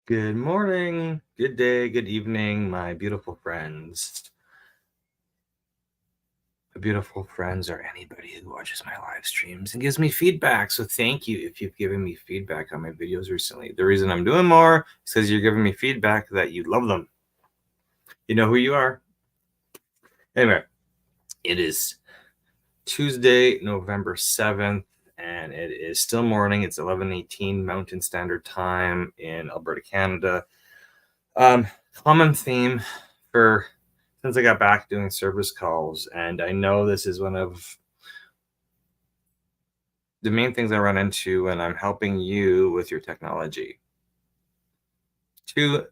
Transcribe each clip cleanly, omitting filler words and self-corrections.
Good morning, good day, good evening, my beautiful friends. My beautiful friends are anybody who watches my live streams and gives me feedback. So thank you if you've given me feedback on my videos recently. The reason I'm doing more is because you're giving me feedback that you love them. You know who you are. Anyway, it is Tuesday, November 7th, and it is still morning. It's 11:18 Mountain Standard Time in Alberta, Canada. Common theme for since I got back doing service calls, and I know this is one of the main things I run into when I'm helping you with your technology. Two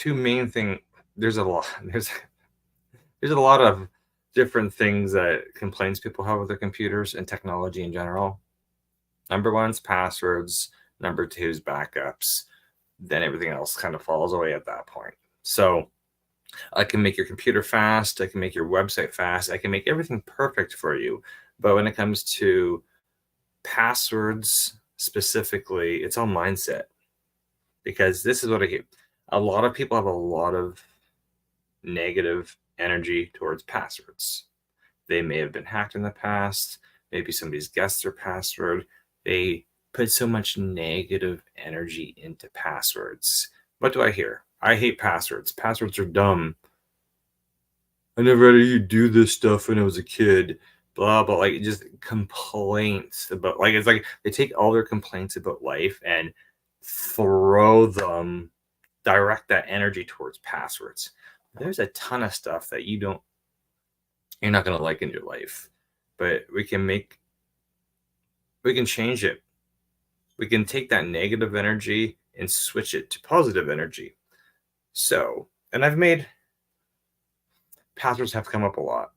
main thing. There's a lot. There's a lot of different things that complaints people have with their computers and technology in general. Number one is passwords. Number two is backups. Then everything else kind of falls away at that point. So I can make your computer fast. I can make your website fast. I can make everything perfect for you. But when it comes to passwords specifically, it's all mindset. Because this is what I hear. A lot of people have a lot of negative energy towards passwords. They may have been hacked in the past. Maybe somebody's guessed their password. They put so much negative energy into passwords. What do I hear? I hate passwords. Passwords are dumb. I never had you do this stuff when I was a kid. Blah, blah, like just complaints about, like, it's like they take all their complaints about life and throw them, direct that energy towards passwords. There's a ton of stuff that you're not going to like in your life, but we can change it. We can take that negative energy and switch it to positive energy. So, and I've made passwords have come up a lot.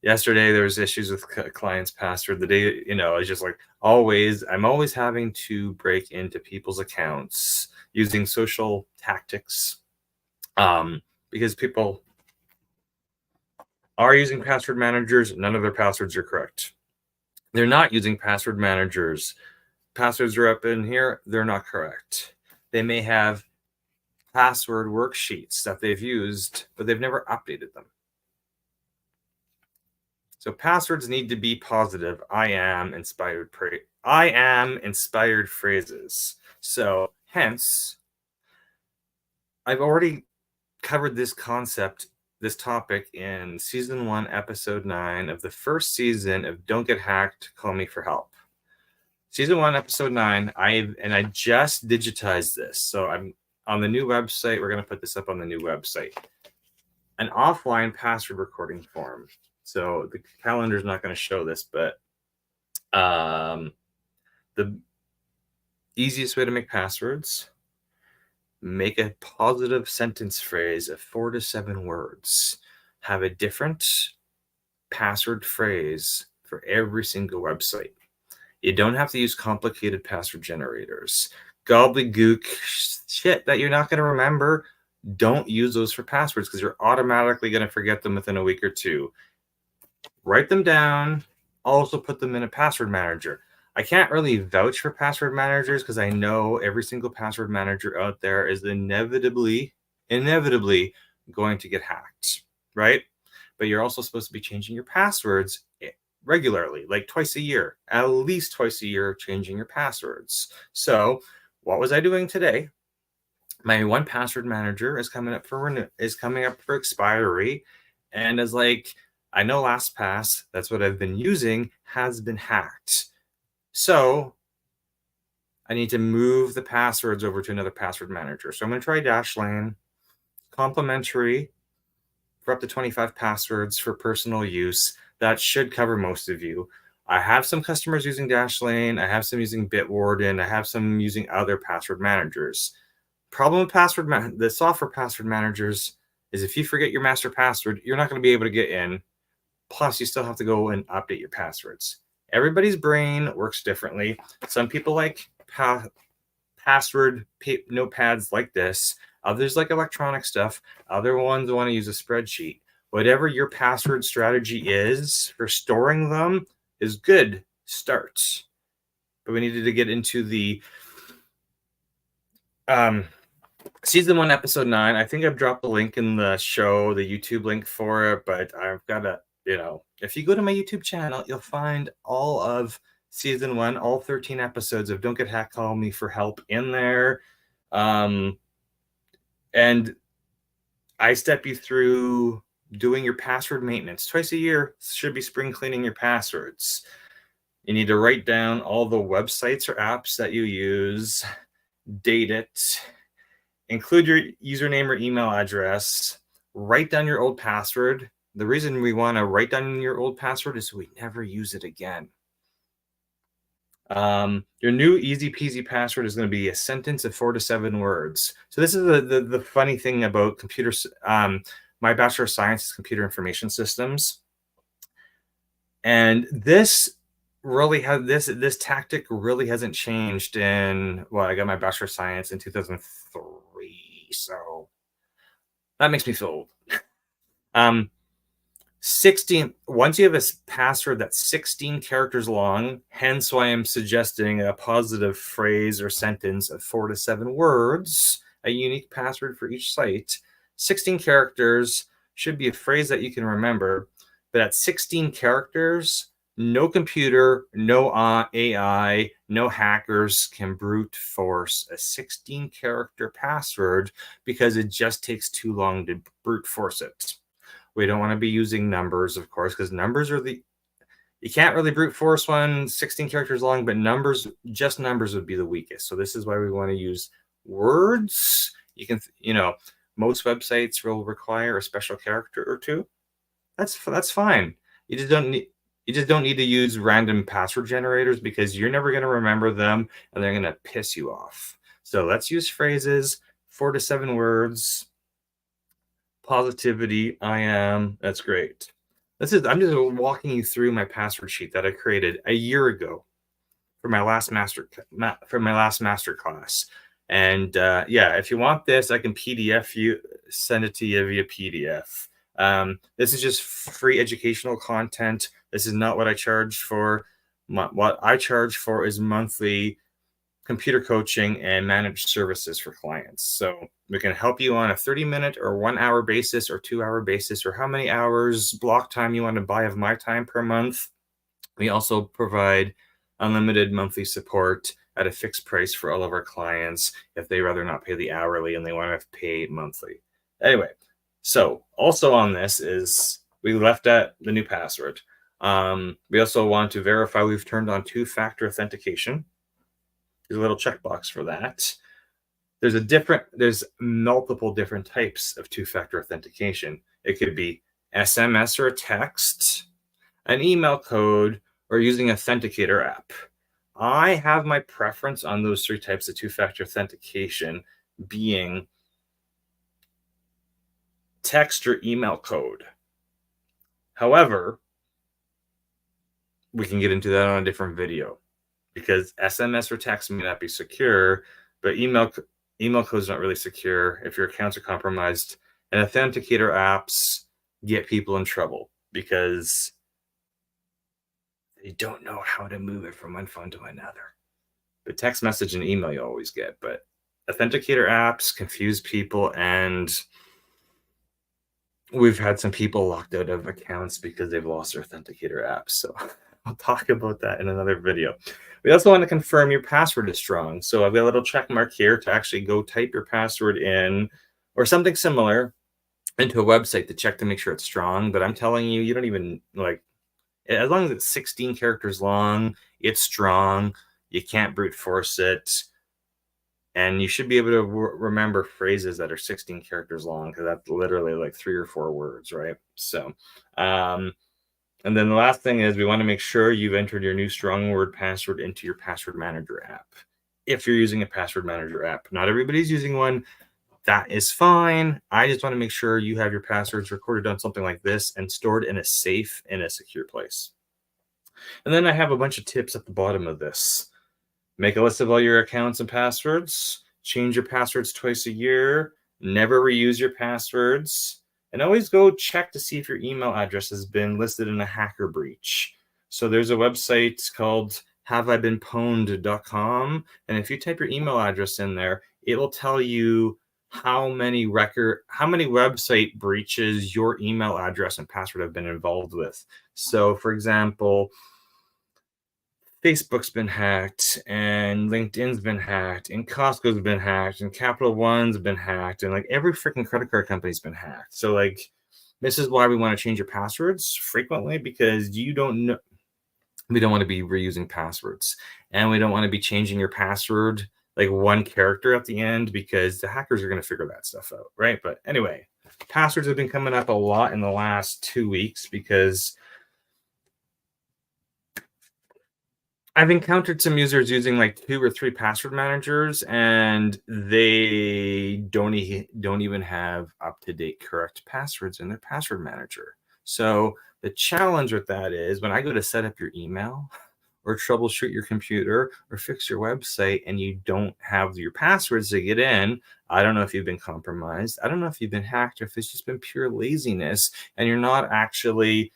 Yesterday, there was issues with client's password. The day, it's just like I'm always having to break into people's accounts using social tactics, because people are using password managers. None of their passwords are correct. They're not using password managers. Passwords are up in here. They're not correct. They may have password worksheets that they've used, but they've never updated them. So passwords need to be positive. I am inspired phrases. So hence, I've already covered this topic in season 1, episode 9 of the first season of Don't Get Hacked, Call Me for Help. Season 1, episode 9, I just digitized this. So I'm on the new website. We're going to put this up on the new website. An offline password recording form. So the calendar is not going to show this, but the easiest way to make passwords, make a positive sentence phrase of 4 to 7 words. Have a different password phrase for every single website. You don't have to use complicated password generators. Gobbledygook shit that you're not going to remember, don't use those for passwords because you're automatically going to forget them within a week or two. Write them down. Also put them in a password manager. I can't really vouch for password managers because I know every single password manager out there is inevitably going to get hacked, right? But you're also supposed to be changing your passwords regularly, like twice a year, at least twice a year, changing your passwords. So what was I doing today? My one password manager is coming up for expiry, and is like, I know LastPass, that's what I've been using, has been hacked. So I need to move the passwords over to another password manager. So I'm going to try Dashlane, complimentary for up to 25 passwords for personal use. That should cover most of you. I have some customers using Dashlane. I have some using Bitwarden. I have some using other password managers. Problem with the software password managers is if you forget your master password, you're not going to be able to get in. Plus, you still have to go and update your passwords. Everybody's brain works differently. Some people like password notepads like this. Others like electronic stuff. Other ones want to use a spreadsheet. Whatever your password strategy is for storing them is good. Start. But we needed to get into the Season 1, episode 9. I think I've dropped the link in the show, the YouTube link for it, but I've got to, if you go to my YouTube channel, you'll find all of season 1, all 13 episodes of Don't Get Hacked, Call Me for Help in there. And I step you through doing your password maintenance. Twice a year should be spring cleaning your passwords. You need to write down all the websites or apps that you use, date it, include your username or email address, write down your old password. The reason we want to write down your old password is so we never use it again. Your new easy peasy password is going to be a sentence of 4 to 7 words. So this is the funny thing about computers. My Bachelor of Science is Computer Information Systems. And this really has this tactic really hasn't changed in, well, I got my Bachelor of Science in 2003, so that makes me feel old. 16, once you have a password that's 16 characters long, hence why I'm suggesting a positive phrase or sentence of 4 to 7 words, a unique password for each site. 16 characters should be a phrase that you can remember, but at 16 characters, no computer, no AI, no hackers can brute force a 16-character password because it just takes too long to brute force it. We don't want to be using numbers, of course, because numbers are you can't really brute force one 16 characters long, but just numbers would be the weakest. So this is why we want to use words. You can, most websites will require a special character or two. That's fine. You just don't need to use random password generators because you're never going to remember them and they're going to piss you off. So let's use phrases, 4 to 7 words. Positivity, I am. That's great. I'm just walking you through my password sheet that I created a year ago for my last master class. And yeah, if you want this, I can send it to you via PDF. This is just free educational content. This is not what I charge for. What I charge for is monthly computer coaching and managed services for clients. So we can help you on a 30-minute or 1-hour basis or 2-hour basis, or how many hours block time you want to buy of my time per month. We also provide unlimited monthly support at a fixed price for all of our clients if they rather not pay the hourly and they want to pay monthly. Anyway, so also on this is we left at the new password. We also want to verify we've turned on 2-factor authentication. There's a little checkbox for that. There's multiple different types of 2-factor authentication. It could be SMS or a text, an email code, or using Authenticator app. I have my preference on those 3 types of 2-factor authentication being text or email code. However, we can get into that on a different video because SMS or text may not be secure, but email codes not really secure if your accounts are compromised. And Authenticator apps get people in trouble because they don't know how to move it from one phone to another. The text message and email you always get, but Authenticator apps confuse people, and we've had some people locked out of accounts because they've lost their Authenticator apps. So I'll talk about that in another video. We also want to confirm your password is strong. So I've got a little check mark here to actually go type your password in or something similar into a website to check to make sure it's strong. But I'm telling you, you don't even as long as it's 16 characters long, it's strong. You can't brute force it. And you should be able to remember phrases that are 16 characters long because that's literally like 3 or 4 words, right? So, and then the last thing is we want to make sure you've entered your new strong word password into your password manager app. If you're using a password manager app, not everybody's using one. That is fine. I just want to make sure you have your passwords recorded on something like this and stored in a safe and a secure place. And then I have a bunch of tips at the bottom of this. Make a list of all your accounts and passwords. Change your passwords twice a year. Never reuse your passwords. And always go check to see if your email address has been listed in a hacker breach. So there's a website called haveibeenpwned.com. And if you type your email address in there, it will tell you how many website breaches your email address and password have been involved with. So, for example, Facebook's been hacked, and LinkedIn's been hacked, and Costco's been hacked, and Capital One's been hacked, and like every freaking credit card company's been hacked. So like, this is why we want to change your passwords frequently, because you don't know. We don't want to be reusing passwords, and we don't want to be changing your password like one character at the end, because the hackers are going to figure that stuff out, right? But anyway, passwords have been coming up a lot in the last 2 weeks because I've encountered some users using like 2 or 3 password managers, and they don't even have up-to-date correct passwords in their password manager. So the challenge with that is when I go to set up your email or troubleshoot your computer or fix your website and you don't have your passwords to get in, I don't know if you've been compromised. I don't know if you've been hacked, or if it's just been pure laziness and you're not actually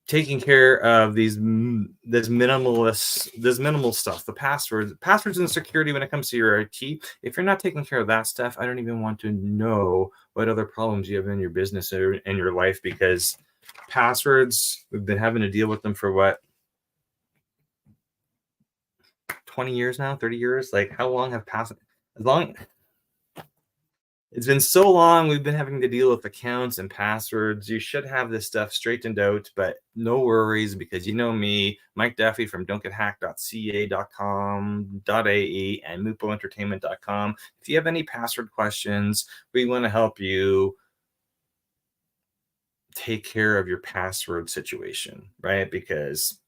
taking care of this minimal stuff, the passwords and security when it comes to your IT. If you're not taking care of that stuff, I don't even want to know what other problems you have in your business or in your life, because passwords, we've been having to deal with them for what, 20 years now, 30 years? Like, how long have passwords? As long It's been so long we've been having to deal with accounts and passwords. You should have this stuff straightened out, but no worries, because you know me, Mike Duffy from don'tgethacked.ca.com.ae and mupoentertainment.com. If you have any password questions, we want to help you take care of your password situation, right? Because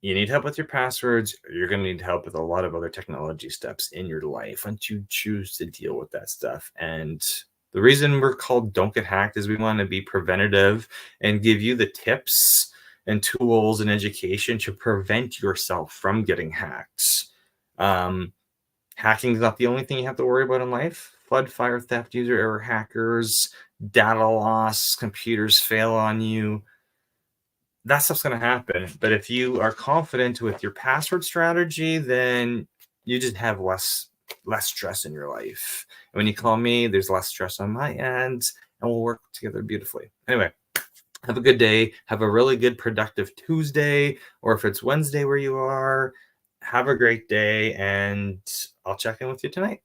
you need help with your passwords, you're going to need help with a lot of other technology steps in your life once you choose to deal with that stuff. And the reason we're called Don't Get Hacked is we want to be preventative and give you the tips and tools and education to prevent yourself from getting hacked. Hacking is not the only thing you have to worry about in life. Flood, fire, theft, user error, hackers, data loss, computers fail on you. That stuff's going to happen. But if you are confident with your password strategy, then you just have less stress in your life. And when you call me, there's less stress on my end, and we'll work together beautifully. Anyway, have a good day. Have a really good, productive Tuesday, or if it's Wednesday where you are, have a great day, and I'll check in with you tonight.